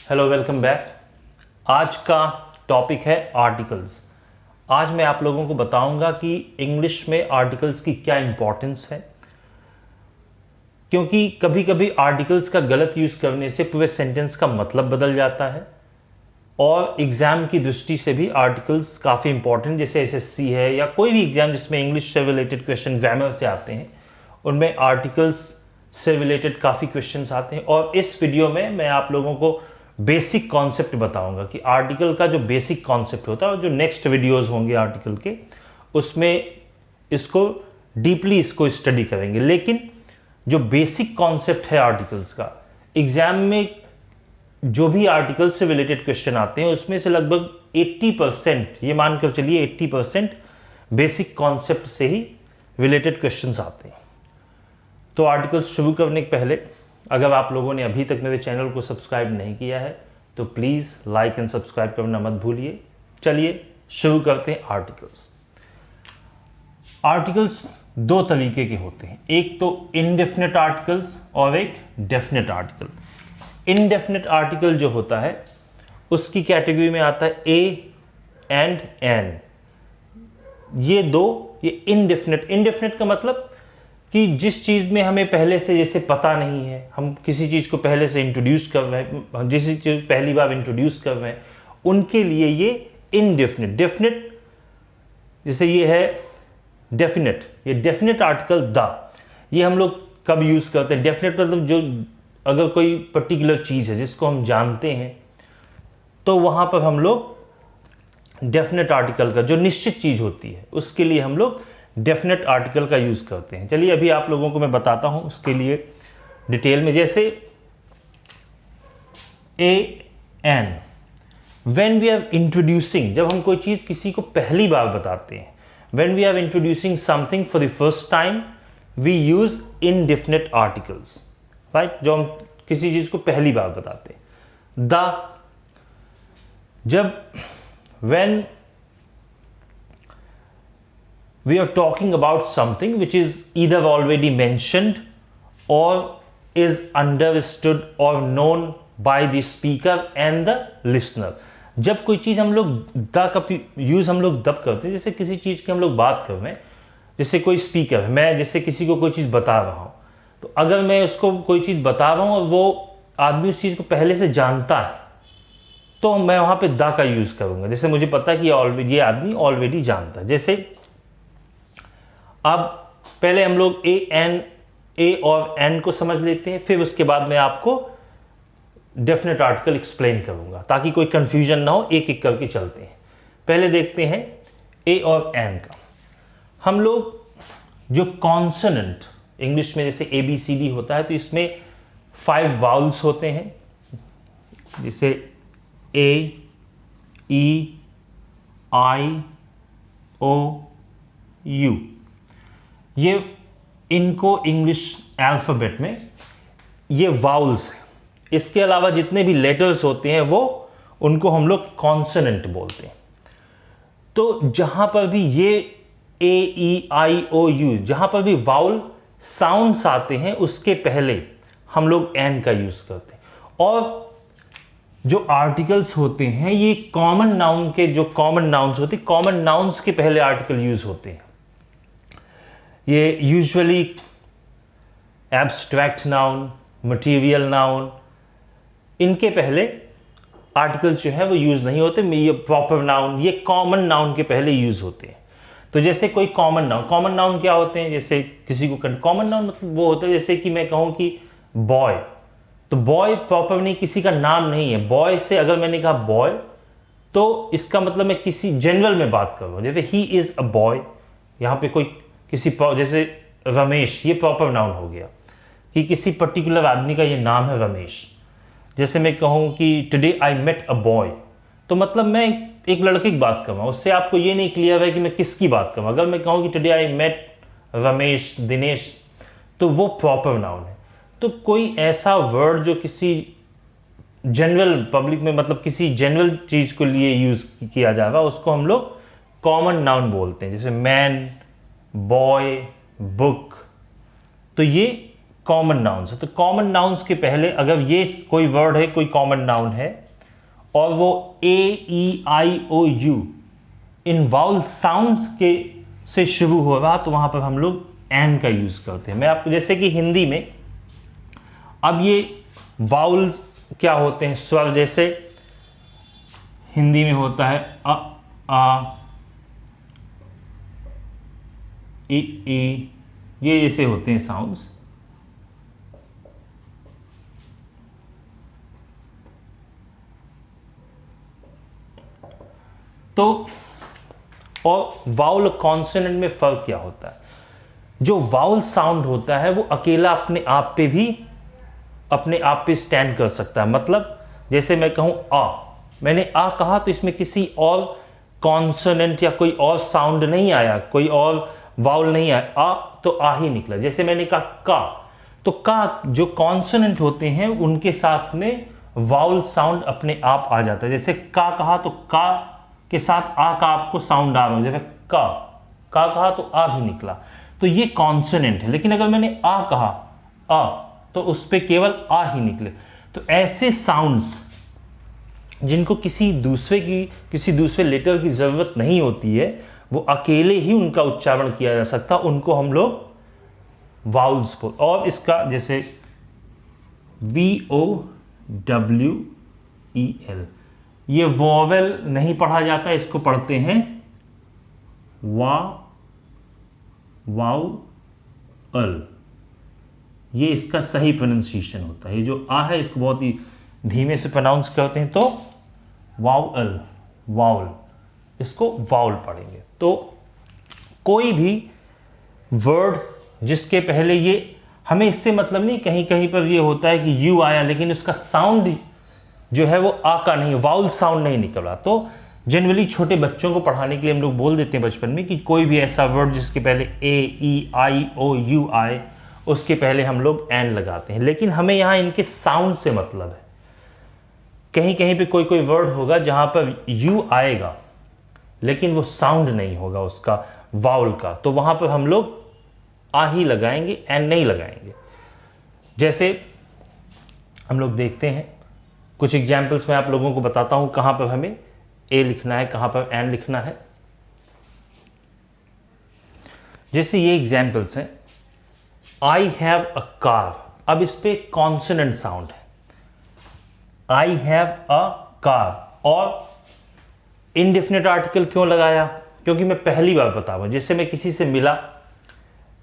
Hello, welcome back. आज का topic है आर्टिकल्स। आज मैं आप लोगों को बताऊंगा कि इंग्लिश में आर्टिकल्स की क्या इंपॉर्टेंस है, क्योंकि कभी कभी आर्टिकल्स का गलत यूज़ करने से पूरे सेंटेंस का मतलब बदल जाता है और एग्ज़ाम की दृष्टि से भी आर्टिकल्स काफ़ी इंपॉर्टेंट, जैसे एसएससी है या कोई भी एग्ज़ाम जिसमें इंग्लिश से रिलेटेड क्वेश्चन ग्रामर से आते हैं, उनमें आर्टिकल्स से रिलेटेड काफ़ी क्वेश्चंस आते हैं। और इस वीडियो में मैं आप लोगों को बेसिक कॉन्सेप्ट बताऊंगा कि आर्टिकल का जो बेसिक कॉन्सेप्ट होता है और जो नेक्स्ट वीडियोस होंगे आर्टिकल के, उसमें इसको डीपली इसको स्टडी करेंगे। लेकिन जो बेसिक कॉन्सेप्ट है आर्टिकल्स का, एग्जाम में जो भी आर्टिकल से रिलेटेड क्वेश्चन आते हैं उसमें से लगभग 80%, ये मानकर चलिए 80% बेसिक कॉन्सेप्ट से ही रिलेटेड क्वेश्चंस आते हैं। तो आर्टिकल्स शुरू करने के पहले अगर आप लोगों ने अभी तक मेरे चैनल को सब्सक्राइब नहीं किया है तो प्लीज़ लाइक एंड सब्सक्राइब करना मत भूलिए। चलिए शुरू करते हैं आर्टिकल्स। आर्टिकल्स दो तरीके के होते हैं, एक तो इनडेफिनेट आर्टिकल्स और एक डेफिनेट आर्टिकल। इनडेफिनेट आर्टिकल जो होता है उसकी कैटेगरी में आता है ए एंड एन। ये दो, ये इनडेफिनेट का मतलब कि जिस चीज़ में हमें पहले से जैसे पता नहीं है, हम किसी चीज़ को पहले से इंट्रोड्यूस कर रहे हैं, जिस चीज़ पहली बार इंट्रोड्यूस कर रहे हैं, उनके लिए ये इनडेफिनेट। डेफिनेट जैसे ये है डेफिनेट, ये डेफिनेट आर्टिकल द, ये हम लोग कब यूज़ करते हैं? डेफिनेट मतलब जो अगर कोई पर्टिकुलर चीज़ है जिसको हम जानते हैं तो वहाँ पर हम लोग डेफिनेट आर्टिकल का, जो निश्चित चीज़ होती है उसके लिए हम लोग डेफिनेट आर्टिकल का यूज़ करते हैं। चलिए अभी आप लोगों को मैं बताता हूं उसके लिए डिटेल में। जैसे a an, when we are introducing, जब हम कोई चीज़ किसी को पहली बार बताते हैं, when we are introducing something for the first time we use indefinite articles, right. जो हम किसी चीज़ को पहली बार बताते हैं। द, जब when we are talking about something which is either already mentioned or is understood or known by the speaker and the listener। जब कोई चीज़ हम लोग द का यूज़ हम लोग तब करते हैं, जैसे किसी चीज़ की हम लोग बात कर रहे हैं, जैसे कोई स्पीकर है, मैं जैसे किसी को कोई चीज़ बता रहा हूँ, तो अगर मैं उसको कोई चीज़ बता रहा हूँ और वो आदमी उस चीज़ को पहले से जानता है तो मैं वहाँ पे द का यूज़ करूँगा। जैसे मुझे पता है कि ये आदमी ऑलरेडी जानता है। जैसे अब पहले हम लोग ए और एन को समझ लेते हैं, फिर उसके बाद मैं आपको डेफिनेट आर्टिकल एक्सप्लेन करूंगा ताकि कोई कंफ्यूजन ना हो। एक एक करके चलते हैं। पहले देखते हैं ए और एन का। हम लोग जो कॉन्सोनेंट इंग्लिश में जैसे ABCD होता है तो इसमें 5 वाउल्स होते हैं, जैसे A, E, I, O, U। ये इनको इंग्लिश अल्फ़ाबेट में ये वाउल्स हैं। इसके अलावा जितने भी लेटर्स होते हैं वो, उनको हम लोग कॉन्सोनेंट बोलते हैं। तो जहां पर भी ये AEIOU, जहां पर भी वाउल साउंड्स आते हैं उसके पहले हम लोग एन का यूज करते हैं। और जो आर्टिकल्स होते हैं ये कॉमन नाउन के, जो कॉमन नाउन्स होते हैं, कॉमन नाउन्स के पहले आर्टिकल यूज होते हैं। ये usually abstract noun, material noun, इनके पहले आर्टिकल्स जो है वो यूज नहीं होते। ये प्रॉपर नाउन, ये कॉमन नाउन के पहले यूज होते हैं। तो जैसे कोई कॉमन नाउन क्या होते हैं? जैसे किसी को कॉमन नाउन मतलब वो होता है, जैसे कि मैं कहूँ कि बॉय, तो बॉय प्रॉपर नहीं, किसी का नाम नहीं है। बॉय से अगर मैंने कहा बॉय तो इसका मतलब मैं किसी जनरल में बात कर रहा हूँ। जैसे ही इज अ बॉय, यहाँ पे कोई किसी, जैसे रमेश, ये प्रॉपर नाउन हो गया कि किसी पर्टिकुलर आदमी का ये नाम है रमेश। जैसे मैं कहूँ कि today I met a boy, तो मतलब मैं एक लड़के की बात कर रहा हूँ, उससे आपको ये नहीं क्लियर है कि मैं किसकी बात कर रहा हूँ। अगर मैं कहूँ कि today I met Ramesh, Dinesh, तो वो प्रॉपर नाउन है। तो कोई ऐसा वर्ड जो किसी जनरल पब्लिक में, मतलब किसी जनरल चीज़ को लिए यूज़ किया जाएगा, उसको हम लोग कॉमन नाउन बोलते हैं। जैसे मैन, बॉय, बुक, तो ये कॉमन नाउन्स है। तो कॉमन नाउन्स के पहले अगर ये कोई वर्ड है, कोई कॉमन नाउन है और वो ए ई आई ओ यू इन वाउल साउंड्स के से शुरू हो रहा, तो वहां पर हम लोग एन का यूज करते हैं। मैं आपको जैसे कि हिंदी में अब ये वाउल्स क्या होते हैं, स्वर जैसे हिंदी में होता है अ आ ई, ये जैसे होते हैं साउंड्स। तो और वाउल कॉन्सोनेंट में फर्क क्या होता है? जो वाउल साउंड होता है वो अकेला अपने आप पे स्टैंड कर सकता है। मतलब जैसे मैं कहूं आ, मैंने आ कहा तो इसमें किसी और कॉन्सोनेंट या कोई और साउंड नहीं आया, कोई और वाउल नहीं आया, आ तो आ ही निकला। जैसे मैंने कहा का, तो का जो कॉन्सोनेंट होते हैं उनके साथ में वाउल साउंड अपने आप आ जाता है। जैसे का कहा तो का के साथ आ का आपको साउंड आ रहा है, जैसे का कहा तो आ भी निकला, तो ये कॉन्सोनेंट है। लेकिन अगर मैंने आ कहा आ, तो उस पे केवल आ ही निकले। तो ऐसे साउंड्स जिनको किसी दूसरे लेटर की जरूरत नहीं होती है, वो अकेले ही उनका उच्चारण किया जा सकता, उनको हम लोग वाउल्स बोल। और इसका जैसे VOWEL, ये वोवेल नहीं पढ़ा जाता, इसको पढ़ते हैं वाउल। ये इसका सही प्रोनाउंसिएशन होता है। ये जो आ है इसको बहुत ही धीमे से प्रोनाउंस करते हैं, तो वाउल, इसको वाउल पढ़ेंगे। तो कोई भी वर्ड जिसके पहले ये, हमें इससे मतलब नहीं, कहीं कहीं पर ये होता है कि यू आया लेकिन उसका साउंड जो है वो आ का नहीं, वाउल साउंड नहीं निकल रहा, तो जनरली छोटे बच्चों को पढ़ाने के लिए हम लोग बोल देते हैं बचपन में कि कोई भी ऐसा वर्ड जिसके पहले ए ई आई ओ यू आए, उसके पहले हम लोग एन लगाते हैं। लेकिन हमें यहाँ इनके साउंड से मतलब है। कहीं कहीं पे कोई कोई वर्ड होगा जहां पर यू आएगा लेकिन वो साउंड नहीं होगा उसका वाउल का, तो वहां पर हम लोग आ ही लगाएंगे, एन नहीं लगाएंगे। जैसे हम लोग देखते हैं कुछ एग्जाम्पल्स, मैं आप लोगों को बताता हूं कहां पर हमें ए लिखना है, कहां पर एन लिखना है। जैसे ये एग्जाम्पल्स हैं, आई हैव अ कार। अब इस पे कॉन्सोनेंट साउंड है, आई हैव अ कार। और इनडेफिनेट आर्टिकल क्यों लगाया? क्योंकि मैं पहली बार बता रहा हूं। जैसे मैं किसी से मिला,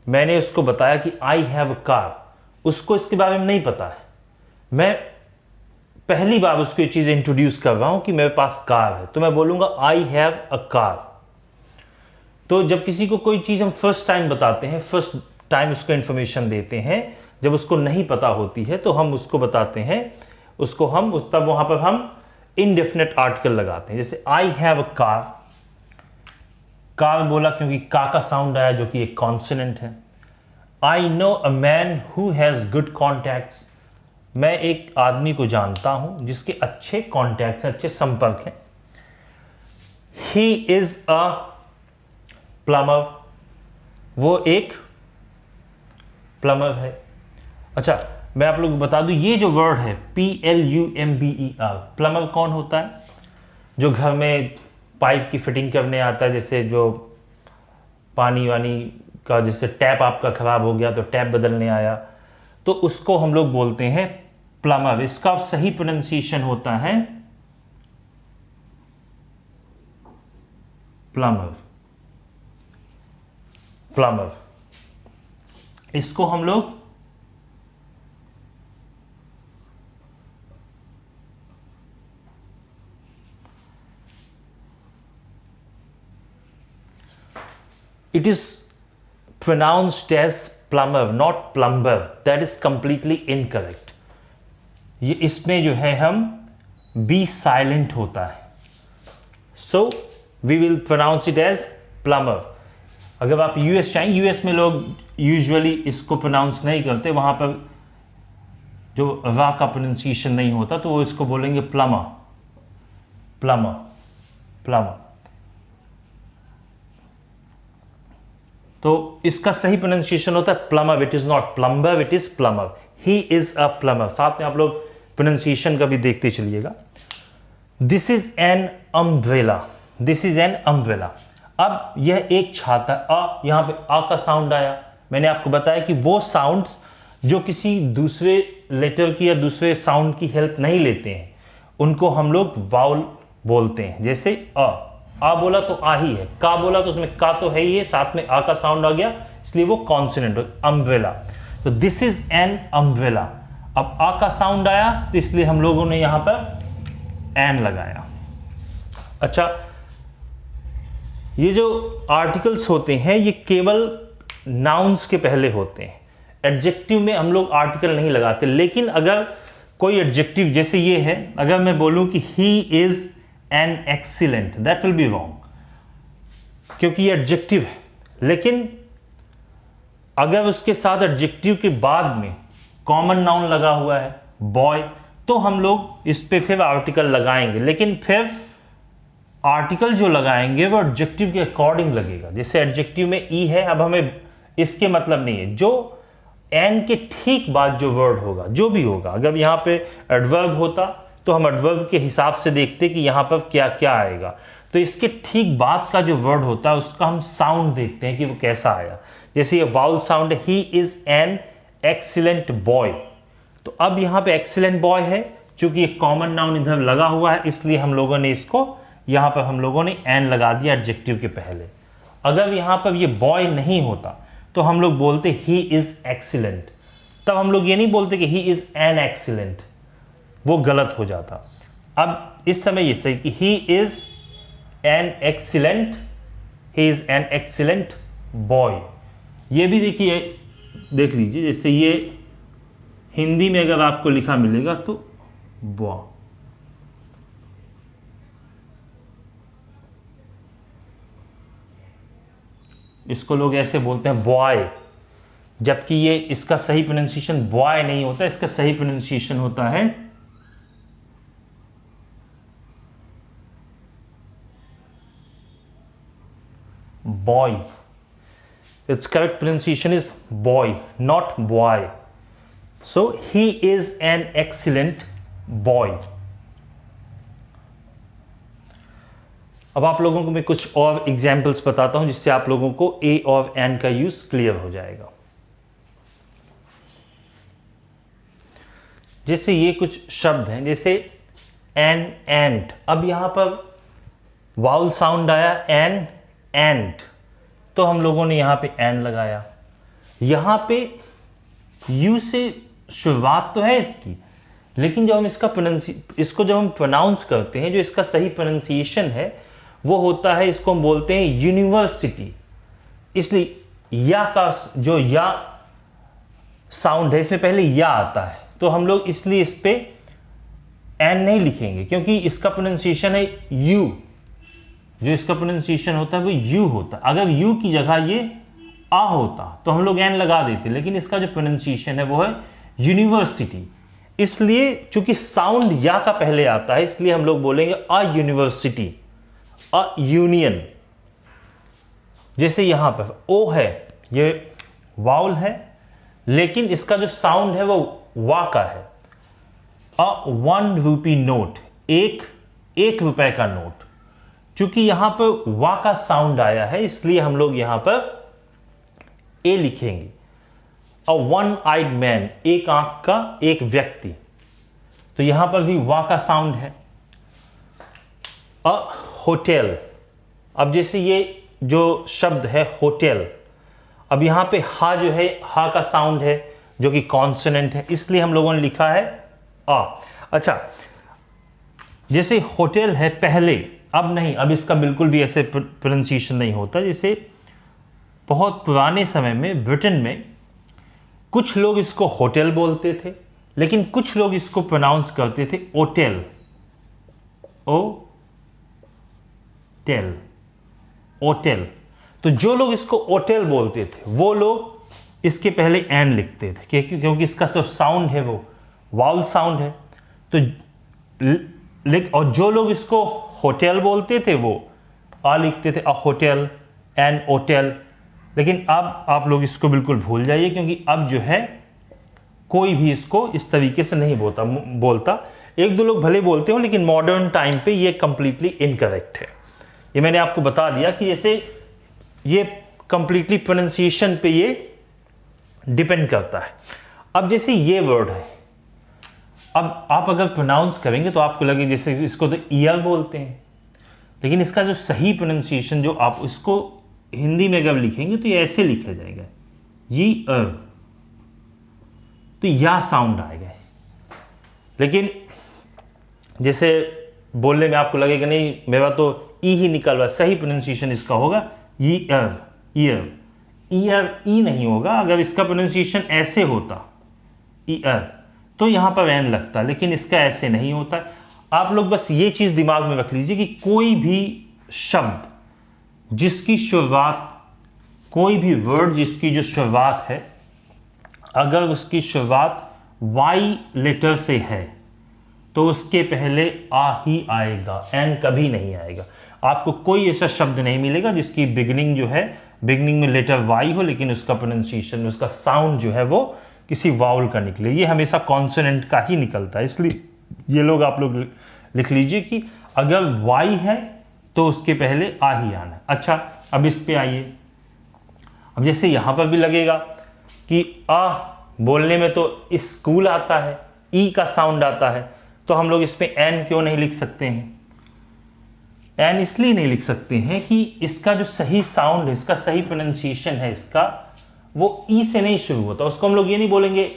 मैंने उसको बताया कि आई हैव अ कार, उसको इसके बारे में नहीं पता है, मैं पहली बार उसको ये चीज इंट्रोड्यूस कर रहा हूं कि मेरे पास कार है, तो मैं बोलूंगा आई हैव अ कार। तो जब किसी को कोई चीज हम फर्स्ट टाइम बताते हैं, फर्स्ट टाइम उसको इंफॉर्मेशन देते हैं, जब उसको नहीं पता होती है तो हम उसको बताते हैं, उसको हम तब वहां पर हम इनडेफिनेट आर्टिकल लगाते हैं। जैसे I have a car, car बोला क्योंकि का का साउंड आया जो कि एक कॉन्सोनेंट है। I know a man who has good contacts, मैं एक आदमी को जानता हूं जिसके अच्छे कॉन्टैक्ट्स, अच्छे संपर्क हैं। ही इज अ प्लम्बर, वो एक प्लम्बर है। अच्छा, मैं आप लोग को बता दूं, ये जो वर्ड है PLUMBER, प्लम्बर कौन होता है? जो घर में पाइप की फिटिंग करने आता है, जैसे जो पानी वानी का, जैसे टैप आपका खराब हो गया तो टैप बदलने आया, तो उसको हम लोग बोलते हैं प्लम्बर। इसका सही प्रोनाउंसिएशन होता है प्लम्बर, प्लम्बर। इसको हम लोग it is pronounced as plumber, not plumber. That is completely incorrect. ये इसमें जो है हम बी साइलेंट होता है, so we will pronounce it as plumber. अगर आप यूएस चाहें, यूएस में लोग यूजुअली इसको प्रोनाउंस नहीं करते, वहां पर जो वा का प्रोनाउंसिएशन नहीं होता तो वो इसको बोलेंगे प्लम्बर, प्लम्बर, प्लम्बर। तो इसका सही प्रोनाउंसिएशन होता है plumber, it is not plumber, it is plumber, he is a plumber. साथ में आप लोग प्रोनाउंसिएशन का भी देखते चलिएगा। This is an umbrella, this is an umbrella. अब यह एक छाता, यहां पे आ का साउंड आया। मैंने आपको बताया कि वो साउंड्स जो किसी दूसरे लेटर की या दूसरे साउंड की हेल्प नहीं लेते हैं उनको हम लोग वाउल बोलते हैं। जैसे आ बोला तो आ ही है, का बोला तो उसमें का तो है ही है, साथ में आ का साउंड आ गया इसलिए वो कॉन्सोनेंट हो, अम्ब्रेला। तो दिस इज एन अम्ब्रेला। अब आ का साउंड आया तो इसलिए हम लोगों ने यहां पर एन लगाया। अच्छा, ये जो आर्टिकल्स होते हैं ये केवल नाउन्स के पहले होते हैं। एडजेक्टिव में हम लोग आर्टिकल नहीं लगाते, लेकिन अगर कोई एडजेक्टिव जैसे ये है, अगर मैं बोलूं कि he is an excellent, that will be wrong क्योंकि ये एडजेक्टिव है। लेकिन अगर उसके साथ एडजेक्टिव के बाद में कॉमन नाउन लगा हुआ है बॉय, तो हम लोग इस पे फिर आर्टिकल लगाएंगे, लेकिन फिर आर्टिकल जो लगाएंगे वो एडजेक्टिव के अकॉर्डिंग लगेगा। जैसे एडजेक्टिव में ई है, अब हमें इसके मतलब नहीं है, जो एन के ठीक बाद जो वर्ड होगा, जो भी होगा, अगर यहां पे एडवर्ब होता तो हम एडवर्ब के हिसाब से देखते कि यहां पर क्या क्या आएगा। तो इसके ठीक बाद का जो वर्ड होता है उसका हम साउंड देखते हैं कि वो कैसा आया। जैसे ये वाउल साउंड है, he is an excellent boy. तो अब यहां पे एक्सीलेंट बॉय है, चूंकि एक कॉमन नाउन इधर लगा हुआ है इसलिए हम लोगों ने इसको यहां पर हम लोगों ने एन लगा दिया एडजेक्टिव के पहले। अगर यहां पर ये बॉय नहीं होता तो हम लोग बोलते ही इज एक्सीलेंट। तब हम लोग ये नहीं बोलते कि ही इज एन एक्सीलेंट, वो गलत हो जाता। अब इस समय ये सही कि he is an excellent, he is an excellent boy. ये भी देखिए, देख लीजिए, जैसे ये हिंदी में अगर आपको लिखा मिलेगा तो बॉय, इसको लोग ऐसे बोलते हैं बॉय, जबकि ये इसका सही प्रोनाउंसिएशन बॉय नहीं होता, इसका सही प्रोनाउंसिएशन होता है boy. Its correct pronunciation is boy, not boy. So he is an excellent boy. अब आप लोगों को मैं कुछ और एग्जाम्पल्स बताता हूं जिससे आप लोगों को ए और एन का यूज क्लियर हो जाएगा। जैसे ये कुछ शब्द हैं, जैसे एन, एंड। अब यहां पर वाउल साउंड आया एन, एंड, तो हम लोगों ने यहां पे एन लगाया। यहां पे यू से शुरुआत तो है इसकी, लेकिन जब हम इसको जब हम प्रोनाउंस करते हैं, जो इसका सही प्रोनाउंसिएशन है वो होता है, इसको हम बोलते हैं यूनिवर्सिटी। इसलिए या का जो या साउंड है इसमें पहले या आता है, तो हम लोग इसलिए इस पे एन नहीं लिखेंगे क्योंकि इसका प्रोनाउंसिएशन है यू। जो इसका प्रोनाउंसिएशन होता है वो यू होता है। अगर यू की जगह ये आ होता तो हम लोग एन लगा देते, लेकिन इसका जो प्रोनाउंसिएशन है वो है यूनिवर्सिटी। इसलिए चूंकि साउंड या का पहले आता है इसलिए हम लोग बोलेंगे अ यूनिवर्सिटी, अ यूनियन। जैसे यहां पर ओ है, ये वाउल है, लेकिन इसका जो साउंड है वो वा का है। अ 1 रूपी नोट, एक रुपए का नोट। चूंकि यहां पर वा का साउंड आया है इसलिए हम लोग यहां पर ए लिखेंगे। अ 1 आइड मैन, एक आंख का एक व्यक्ति, तो यहां पर भी वा का साउंड है। अ होटल, अब जैसे ये जो शब्द है होटल, अब यहां पे हा जो है हा का साउंड है जो कि कॉन्सोनेंट है, इसलिए हम लोगों ने लिखा है आ। अच्छा, जैसे होटल है पहले, अब नहीं, अब इसका बिल्कुल भी ऐसे प्रोनाउंसिएशन नहीं होता। जैसे बहुत पुराने समय में ब्रिटेन में कुछ लोग इसको होटल बोलते थे, लेकिन कुछ लोग इसको प्रोनाउंस करते थे ओटेल, ओ टेल, ओटेल। तो जो लोग इसको ओटेल बोलते थे वो लोग इसके पहले एन लिखते थे क्योंकि इसका जो साउंड है वो वाउल साउंड है। तो और जो लोग इसको होटल बोलते थे वो आ लिखते थे, अ होटल, एन ओटेल। लेकिन अब आप लोग इसको बिल्कुल भूल जाइए, क्योंकि अब जो है कोई भी इसको इस तरीके से नहीं बोलता। एक दो लोग भले बोलते हो, लेकिन मॉडर्न टाइम पे ये कंप्लीटली इनकरेक्ट है। ये मैंने आपको बता दिया कि जैसे ये कंप्लीटली प्रोनाउंसिएशन पे ये डिपेंड करता है। अब जैसे ये वर्ड है, अब आप अगर प्रोनाउंस करेंगे तो आपको लगे जैसे इसको तो ईयर बोलते हैं, लेकिन इसका जो सही प्रोनाउंसिएशन जो आप इसको हिंदी में अगर लिखेंगे तो ये ऐसे लिखा जाएगा, ये तो या साउंड आएगा। लेकिन जैसे बोलने में आपको लगेगा नहीं मेरा तो ई ही निकल रहा, सही प्रोनाउंसिएशन इसका होगा ईयर, ईयर, ईयर ई नहीं होगा। अगर इसका प्रोनाउंसिएशन ऐसे होता ईयर तो यहां पर एन लगता, लेकिन इसका ऐसे नहीं होता। आप लोग बस ये चीज दिमाग में रख लीजिए कि कोई भी शब्द जिसकी शुरुआत, कोई भी वर्ड जिसकी जो शुरुआत है, अगर उसकी शुरुआत वाई लेटर से है तो उसके पहले आ ही आएगा, एन कभी नहीं आएगा। आपको कोई ऐसा शब्द नहीं मिलेगा जिसकी बिगिनिंग जो है, बिगिनिंग में लेटर वाई हो, लेकिन उसका प्रोनाउंसिएशन, उसका साउंड जो है वो किसी वाउल का निकले। ये हमेशा कॉन्सोनेंट का ही निकलता है। इसलिए ये लोग आप लोग लिख लीजिए कि अगर वाई है तो उसके पहले आ ही आना। अच्छा, अब इस पे आइए। अब जैसे यहां पर भी लगेगा कि आ बोलने में तो स्कूल आता है, ई का साउंड आता है, तो हम लोग इस पे एन क्यों नहीं लिख सकते हैं? एन इसलिए नहीं लिख सकते हैं कि इसका जो सही साउंड है, इसका सही प्रोनाउंसिएशन है, इसका वो ई से नहीं शुरू होता। उसको हम लोग ये नहीं बोलेंगे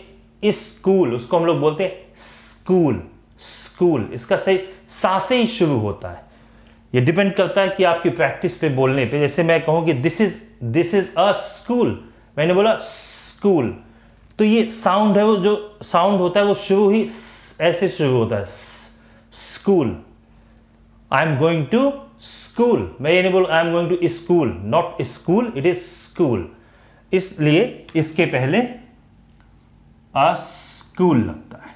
स्कूल, उसको हम लोग बोलते हैं स्कूल, स्कूल। इसका सही सा से ही शुरू होता है। ये डिपेंड करता है कि आपकी प्रैक्टिस पे, बोलने पे। जैसे मैं कहूँ कि दिस इज अ स्कूल, मैंने बोला स्कूल, तो ये साउंड है, वो जो साउंड होता है वो शुरू ही ऐसे शुरू होता है, school. I am going to school, मैं ये नहीं बोल I am going to school, not school, it is school. इसलिए इसके पहले आ स्कूल लगता है,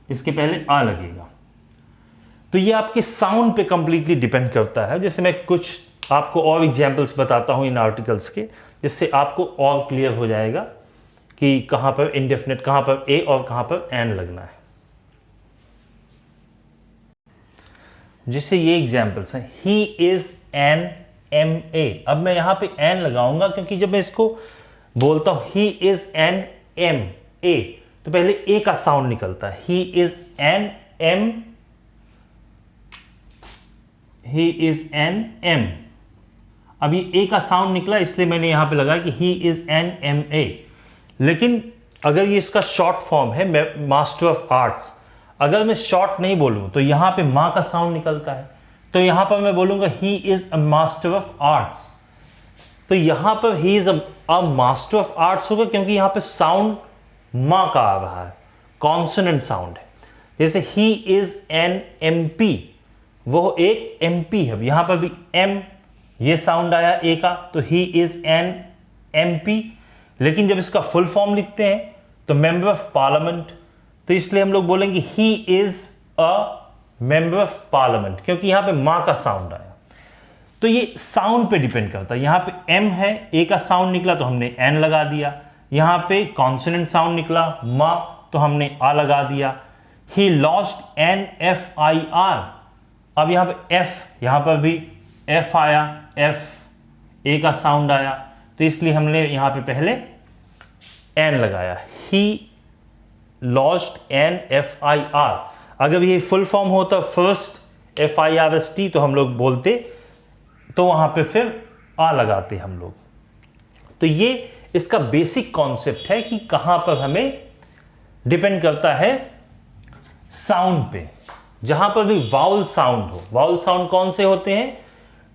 इसके पहले आ लगेगा। तो ये आपके साउंड पे कंप्लीटली डिपेंड करता है। जैसे मैं कुछ आपको और एग्जांपल्स बताता हूं इन आर्टिकल्स के, जिससे आपको और क्लियर हो जाएगा कि कहां पर इंडेफिनिट, कहां पर ए और कहां पर एन लगना है। जैसे ये एग्जांपल्स हैं, he is an M A. अब मैं यहां पे एन लगाऊंगा क्योंकि जब मैं इसको बोलता हूं he is an M A, तो पहले ए का साउंड निकलता है, he is an M, he is an M. अब ये ए का साउंड निकला, इसलिए मैंने यहां पे लगाया कि he is an M A. लेकिन अगर ये इसका शॉर्ट फॉर्म है मास्टर ऑफ आर्ट्स, अगर मैं शॉर्ट नहीं बोलूं तो यहां पे मां का साउंड निकलता है, तो यहां पर मैं बोलूंगा ही is a master of arts. तो यहां पर ही is a master of arts होगा क्योंकि यहां पे साउंड मां का आ रहा है, कॉन्सोनेंट साउंड है। जैसे ही इज एन एमपी, वो एक एमपी है, यहां पर भी एम ये साउंड आया ए का, तो ही इज एन एमपी। लेकिन जब इसका फुल फॉर्म लिखते हैं तो मेंबर ऑफ पार्लियामेंट, तो इसलिए हम लोग बोलेंगे ही is a member of parliament, क्योंकि यहां पे मां का साउंड आया। तो ये साउंड पे डिपेंड करता है। यहां पे एम है, ए का साउंड निकला तो हमने एन लगा दिया। यहां पे कॉन्सोनेंट साउंड निकला मां, तो हमने आ लगा दिया। He lost N F I R, अब यहां पे एफ, यहां पर भी एफ आया, एफ ए का साउंड आया, तो इसलिए हमने यहां पे पहले एन लगाया, he lost N F I R. अगर ये फुल फॉर्म होता first F I R S T, तो हम लोग बोलते, तो वहां पे फिर आ लगाते हम लोग। तो ये इसका बेसिक कॉन्सेप्ट है कि कहां पर हमें डिपेंड करता है साउंड पे। जहां पर भी वाउल साउंड हो, वाउल साउंड कौन से होते हैं?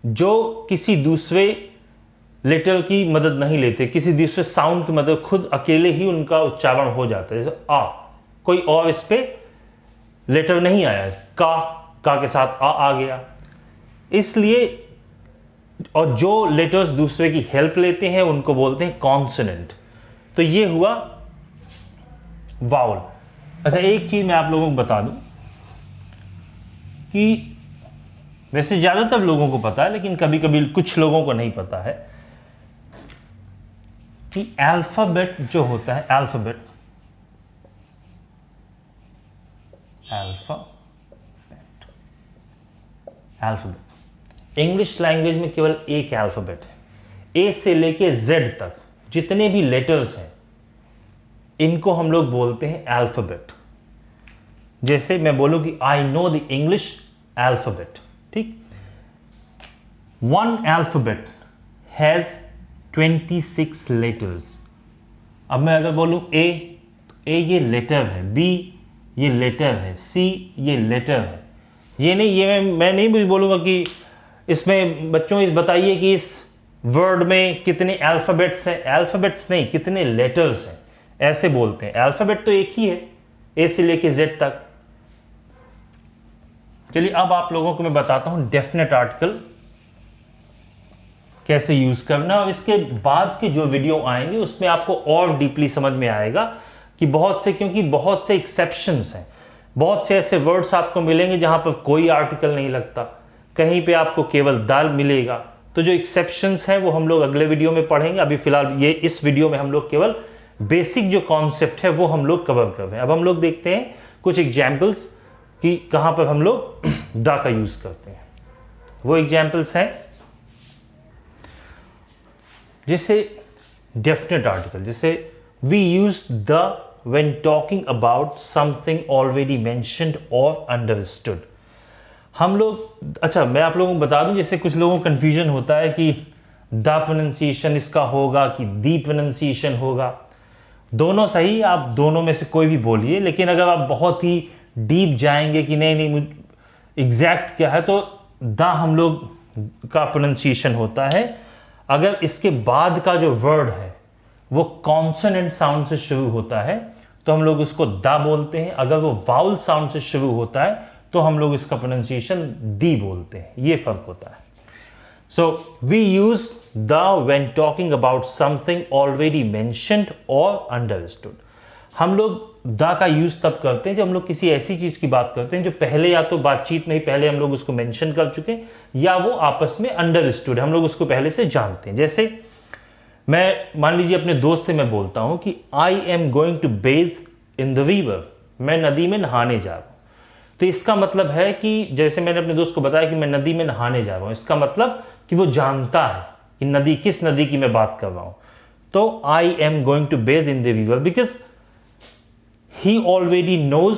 जो किसी दूसरे लेटर की मदद नहीं लेते, किसी दूसरे साउंड की मदद, खुद अकेले ही उनका उच्चारण हो जाता है। जैसे आ, कोई और इस पे लेटर नहीं आया, का के साथ आ गया। इसलिए, और जो लेटर्स दूसरे की हेल्प लेते हैं उनको बोलते हैं कॉन्सोनेंट। तो ये हुआ वाउल। अच्छा, एक चीज मैं आप लोगों को बता दूं कि वैसे ज्यादातर लोगों को पता है, लेकिन कभी कभी कुछ लोगों को नहीं पता है कि अल्फाबेट जो होता है, अल्फाबेट इंग्लिश लैंग्वेज में केवल एक अल्फाबेट है। ए से लेके जेड तक जितने भी लेटर्स हैं इनको हम लोग बोलते हैं अल्फाबेट। जैसे मैं बोलूं कि I know the English alphabet, ठीक। One alphabet has 26 letters. अब मैं अगर बोलूं ए, तो ए ये लेटर है, बी ये लेटर है, सी ये लेटर है। ये नहीं, ये मैं नहीं भी बोलूंगा कि इसमें बच्चों इस बताइए कि इस वर्ड में कितने अल्फाबेट्स हैं। अल्फाबेट्स नहीं, कितने लेटर्स हैं, ऐसे बोलते हैं। अल्फाबेट तो एक ही है, ए से लेके जेड तक। चलिए अब आप लोगों को मैं बताता हूं डेफिनेट आर्टिकल कैसे यूज करना, और इसके बाद के जो वीडियो आएंगे उसमें आपको और डीपली समझ में आएगा कि बहुत से, क्योंकि बहुत से एक्सेप्शंस हैं, बहुत से ऐसे वर्ड्स आपको मिलेंगे जहां पर कोई आर्टिकल नहीं लगता, कहीं पे आपको केवल द मिलेगा। तो जो एक्सेप्शंस हैं वो हम लोग अगले वीडियो में पढ़ेंगे। अभी फिलहाल ये इस वीडियो में हम लोग केवल बेसिक जो कॉन्सेप्ट है वो हम लोग कवर कर रहे हैं। अब हम लोग देखते हैं कुछ एग्जाम्पल्स कि कहां पर हम लोग द का यूज करते हैं। वो एग्जाम्पल्स हैं जैसे डेफिनेट आर्टिकल, जैसे we use the when talking about something already mentioned और अंडरस्टूड। हम लोग, अच्छा मैं आप लोगों को बता दूं, जैसे कुछ लोगों को कंफ्यूजन होता है कि द प्रोनाउंसिएशन इसका होगा कि दी प्रोनाउंसिएशन होगा। दोनों सही, आप दोनों में से कोई भी बोलिए, लेकिन अगर आप बहुत ही डीप जाएंगे कि नहीं एग्जैक्ट क्या है, तो द हम लोग का प्रोनाउंसिएशन होता है अगर इसके बाद का जो वर्ड है वो कॉन्सोनेंट साउंड से शुरू होता है तो हम लोग उसको द बोलते हैं। अगर वो वाउल साउंड से शुरू होता है तो हम लोग इसका प्रोनाउंसिएशन दी बोलते हैं। ये फर्क होता है। So we use the when talking about something already mentioned और अंडरस्टूड। हम लोग द का यूज तब करते हैं जब हम लोग किसी ऐसी चीज की बात करते हैं जो पहले या तो बातचीत में ही पहले हम लोग उसको मेंशन कर चुके या वो आपस में अंडरस्टूड, हम लोग उसको पहले से जानते हैं। जैसे मैं मान लीजिए अपने दोस्त से मैं बोलता हूं कि I am going to bathe in the river, मैं नदी में नहाने जा रहा हूं। तो इसका मतलब है कि जैसे मैंने अपने दोस्त को बताया कि मैं नदी में नहाने जा रहा हूं, इसका मतलब कि वो जानता है कि नदी, किस नदी की मैं बात कर रहा हूं। तो I am going to bathe in the river because he already knows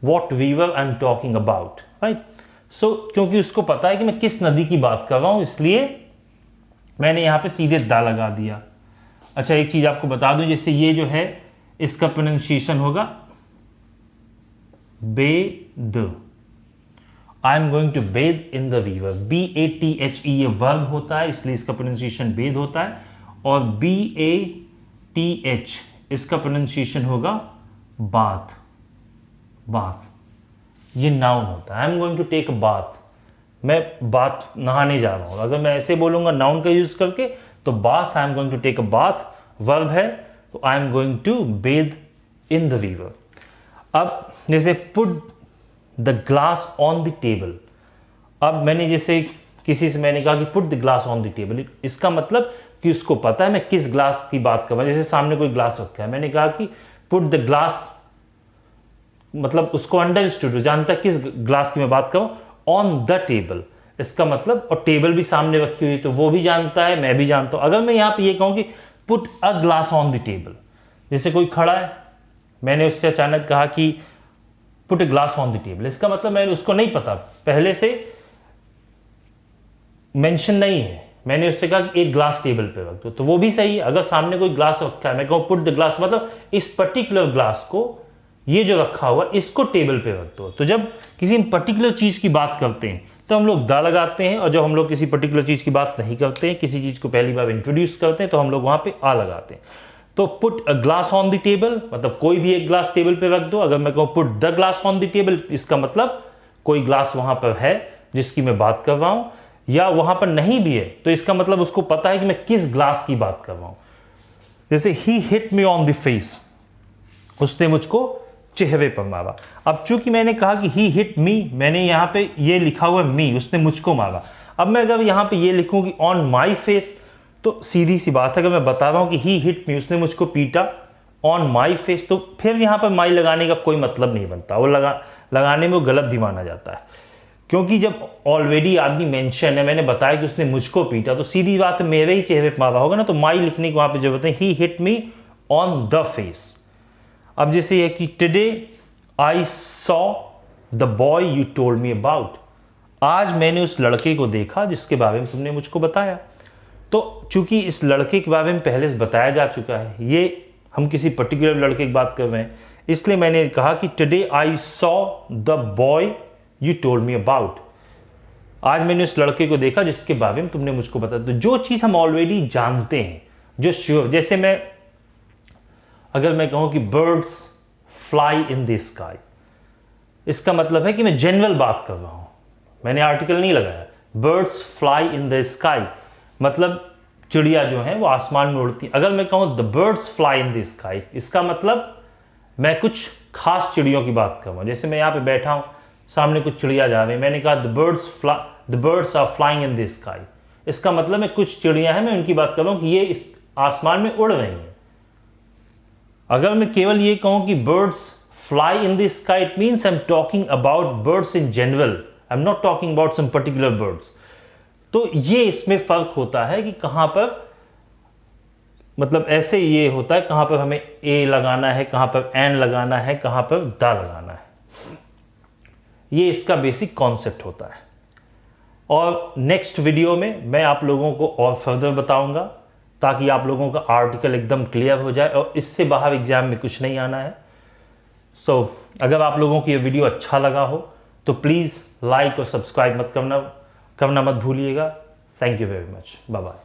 what river I am talking about, right. So क्योंकि उसको पता है कि मैं किस नदी की बात कर रहा हूं, इसलिए मैंने यहां पे सीधे दा लगा दिया। अच्छा एक चीज आपको बता दूं, जैसे ये जो है इसका प्रोनाउंसिएशन होगा bathe. I am going to bathe in the river, BATHE ये वर्ब होता है इसलिए इसका प्रोनाउंसिएशन बेद होता है, और BATH इसका प्रोनाउंसिएशन होगा बाथ। बाथ ये नाउन होता है। I am going to take a bath, मैं बाथ नहाने जा रहा हूं। अगर मैं ऐसे बोलूंगा नाउन का यूज करके तो bath, I am going to take a bath verb है, तो I am going to bathe in the river. अब जैसे put the glass on the table, अब मैंने जैसे किसी से मैंने कहा कि put the glass on the table, इसका मतलब कि उसको पता है मैं किस ग्लास की बात कर रहा हूं। जैसे सामने कोई ग्लास रखा है, मैंने कहा कि पुट द ग्लास, मतलब उसको अंडरस्टूड, जानता है किस ग्लास की मैं बात कर रहा हूं। ऑन द टेबल इसका मतलब, और टेबल भी सामने रखी हुई तो वो भी जानता है, मैं भी जानता हूं। अगर मैं यहां पे ये कहूं कि put a glass on the table, जैसे कोई खड़ा है, मैंने उससे अचानक कहा कि put a glass on the table, इसका मतलब मैंने उसको नहीं पता, पहले से मेंशन नहीं है, मैंने उससे कहा कि एक ग्लास टेबल पे रख दो, तो वो भी सही है। अगर सामने कोई ग्लास रखा है, मैं कहूं पुट द ग्लास, मतलब इस पर्टिकुलर ग्लास को, ये जो रखा हुआ इसको टेबल पे रख दो। तो जब किसी पर्टिकुलर चीज की बात करते हैं तो हम लोग द लगाते हैं, और जब हम लोग किसी पर्टिकुलर चीज की बात नहीं करते हैं, किसी चीज को पहली बार इंट्रोड्यूस करते हैं, तो हम लोग वहां पे आ लगाते हैं। तो put a glass on the table मतलब कोई भी एक ग्लास टेबल पे रख दो। अगर मैं कहूं put the glass on the table, इसका मतलब कोई ग्लास वहां पर है जिसकी मैं बात कर रहा हूं, या वहां पर नहीं भी है तो इसका मतलब उसको पता है कि मैं किस ग्लास की बात कर रहा हूं। जैसे he hit me on the face, उसने मुझको चेहरे पर मारा। अब चूंकि मैंने कहा कि ही हिट मी, मैंने यहां पे ये लिखा हुआ मी, उसने मुझको मारा। अब मैं अगर यहां पे ये लिखूं कि ऑन माई फेस, तो सीधी सी बात है, अगर मैं बता रहा हूं कि ही हिट मी, उसने मुझको पीटा, ऑन माई फेस, तो फिर यहां पर माई लगाने का कोई मतलब नहीं बनता, वो लगाने में वो गलत भी माना जाता है। क्योंकि जब ऑलरेडी आदमी मेंशन है, मैंने बताया कि उसने मुझको पीटा, तो सीधी बात है मेरे ही चेहरे पर मारा होगा ना, तो माई लिखने की वहां पर जरूरत है, he hit me on the face. अब जैसे है कि today I saw the boy you told me about, आज मैंने उस लड़के को देखा जिसके बारे में तुमने मुझको बताया। तो चूंकि इस लड़के के बारे में पहले से बताया जा चुका है, ये हम किसी पर्टिकुलर लड़के की बात कर रहे हैं, इसलिए मैंने कहा कि today I saw the boy you told me about, आज मैंने उस लड़के को देखा जिसके बारे में तुमने मुझको बताया। तो जो चीज हम ऑलरेडी जानते हैं, जो श्योर, जैसे अगर मैं कहूं कि birds fly in the sky, इसका मतलब है कि मैं जनरल बात कर रहा हूं, मैंने आर्टिकल नहीं लगाया। Birds fly in the sky मतलब चिड़िया जो है वो आसमान में उड़ती। अगर मैं कहूं the birds fly in the sky, इसका मतलब मैं कुछ खास चिड़ियों की बात कर रहा हूं। जैसे मैं यहां पे बैठा हूं, सामने कुछ चिड़िया जा रही है, मैंने कहा the birds are flying in the sky, इसका मतलब मैं कुछ चिड़िया हैं, मैं उनकी बात कर रहा हूं कि ये इस आसमान में उड़ रही हैं। अगर मैं केवल ये कहूं कि birds fly in the sky, it means I'm talking about birds in general, I'm not talking about some particular birds। तो ये इसमें फर्क होता है कि कहां पर, मतलब ऐसे ये होता है कहां पर हमें ए लगाना है, कहां पर एन लगाना है, कहां पर दा लगाना है, ये इसका बेसिक कॉन्सेप्ट होता है। और नेक्स्ट वीडियो में मैं आप लोगों को और फर्दर बताऊंगा, ताकि आप लोगों का आर्टिकल एकदम क्लियर हो जाए और इससे बाहर एग्जाम में कुछ नहीं आना है। अगर आप लोगों को ये वीडियो अच्छा लगा हो तो प्लीज़ लाइक और सब्सक्राइब करना मत भूलिएगा। Thank you very much, bye bye.